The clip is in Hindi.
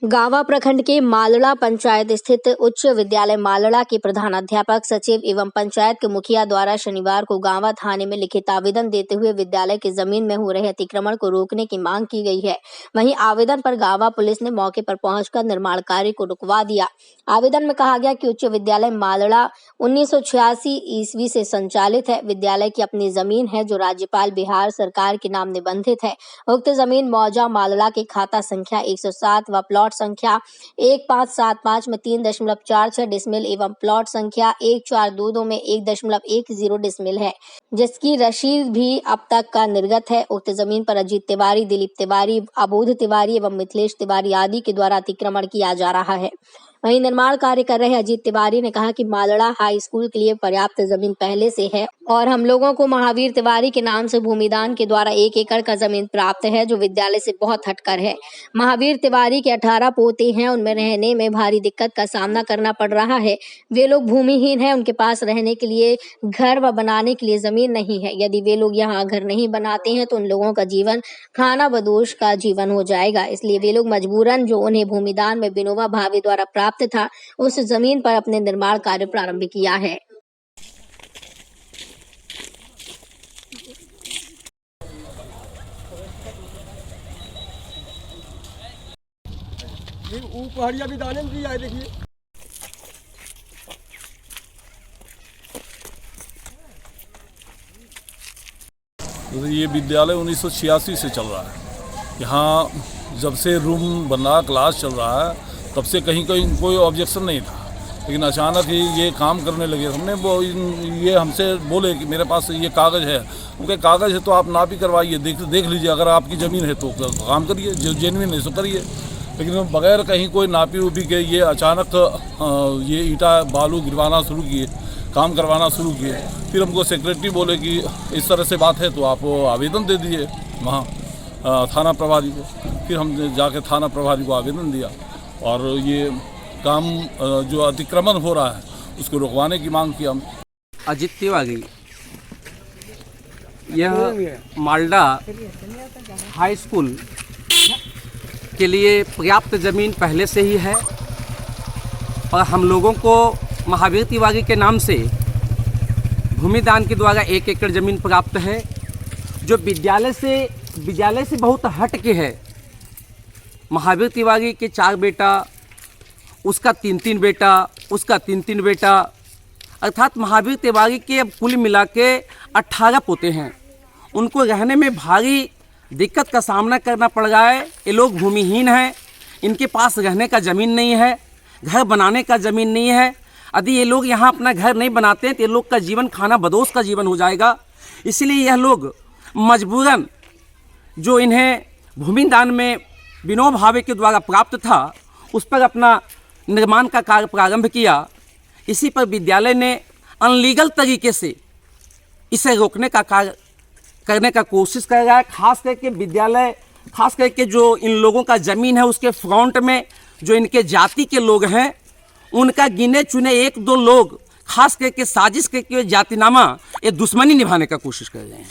गावा प्रखंड के मालड़ा पंचायत स्थित उच्च विद्यालय मालड़ा के प्रधानाध्यापक, सचिव एवं पंचायत के मुखिया द्वारा शनिवार को गावा थाने में लिखित आवेदन देते हुए विद्यालय की जमीन में हो रहे अतिक्रमण को रोकने की मांग की गई है। वहीं आवेदन पर गावा पुलिस ने मौके पर पहुंचकर निर्माण कार्य को रुकवा दिया। आवेदन में कहा गया कि उच्च विद्यालय मालड़ा 1986 ईस्वी से संचालित है। विद्यालय की अपनी जमीन है जो राज्यपाल बिहार सरकार के नाम निबंधित है। उक्त जमीन मौजा मालड़ा के खाता संख्या 107 व प्लॉट संख्या 1575 में 3.46 डिसमिल एवं प्लॉट संख्या 1422 में 1.10 डिसमिल है, जिसकी रसीद भी अब तक का निर्गत है। उक्त जमीन पर अजीत तिवारी, दिलीप तिवारी, अबोध तिवारी एवं मिथिलेश तिवारी आदि के द्वारा अतिक्रमण किया जा रहा है। वहीं निर्माण कार्य कर रहे अजीत तिवारी ने कहा कि मालड़ा हाई स्कूल के लिए पर्याप्त जमीन पहले से है और हम लोगों को महावीर तिवारी के नाम से भूमिदान के द्वारा 1 एकड़ का जमीन प्राप्त है, जो विद्यालय से बहुत हटकर है। महावीर तिवारी के 18 पोते हैं, उनमें रहने में भारी दिक्कत का सामना करना पड़ रहा है। वे लोग भूमिहीन हैं, उनके पास रहने के लिए घर व बनाने के लिए जमीन नहीं है। यदि वे लोग यहाँ घर नहीं बनाते हैं तो उन लोगों का जीवन खाना बदोश का जीवन हो जाएगा। इसलिए वे लोग मजबूरन जो उन्हें भूमिदान में विनोबा भावे द्वारा प्राप्त था, उस जमीन पर अपने निर्माण कार्य प्रारंभ किया है। ये पहाड़िया भी दाने में भी आए, देखिए। तो ये विद्यालय 1986 से चल रहा है। यहाँ जब से रूम बन रहा, क्लास चल रहा है, तब से कहीं कोई ऑब्जेक्शन नहीं था। लेकिन अचानक ही ये काम करने लगे। हमने ये हमसे बोले कि मेरे पास ये कागज़ है। उनके कागज़ है तो आप नापी करवाइए, देख लीजिए, अगर आपकी ज़मीन है तो काम करिए, जो जेन्युइन है सो करिए। लेकिन बगैर कहीं कोई नापी उपी के ये अचानक ये ईंटा बालू गिरवाना शुरू किए, काम करवाना शुरू किए। फिर हमको सेक्रेटरी बोले कि इस तरह से बात है तो आप आवेदन दे दीजिए वहाँ थाना प्रभारी को। फिर हम जाके थाना प्रभारी को आवेदन दिया और ये काम जो अतिक्रमण हो रहा है उसको रुकवाने की मांग की हम। अजीत तिवारी, यह मालड़ा हाई स्कूल के लिए पर्याप्त ज़मीन पहले से ही है और हम लोगों को महावीर तिवारी के नाम से भूमिदान के द्वारा 1 एकड़ ज़मीन प्राप्त है, जो विद्यालय से बहुत हट के है। महावीर तिवारी के 4 बेटा, उसका 3 बेटा, उसका 3 बेटा, अर्थात महावीर तिवारी के अब कुल मिला के 18 पोते हैं। उनको रहने में भारी दिक्कत का सामना करना पड़ रहा है। ये लोग भूमिहीन हैं, इनके पास रहने का ज़मीन नहीं है, घर बनाने का ज़मीन नहीं है। यदि ये लोग यहाँ अपना घर नहीं बनाते हैं तो ये लोग का जीवन खाना बदोश का जीवन हो जाएगा। इसलिए यह लोग मजबूरन जो इन्हें भूमिदान में विनोबा भावे के द्वारा प्राप्त था, उस पर अपना निर्माण का कार्य प्रारंभ किया। इसी पर विद्यालय ने अनलीगल तरीके से इसे रोकने का कार्य करने का कोशिश कर रहा है। खास करके विद्यालय, खास करके जो इन लोगों का ज़मीन है उसके फ्रंट में जो इनके जाति के लोग हैं, उनका गिने चुने 1-2 लोग खास करके साजिश करके जातिनामा ये दुश्मनी निभाने का कोशिश कर रहे हैं।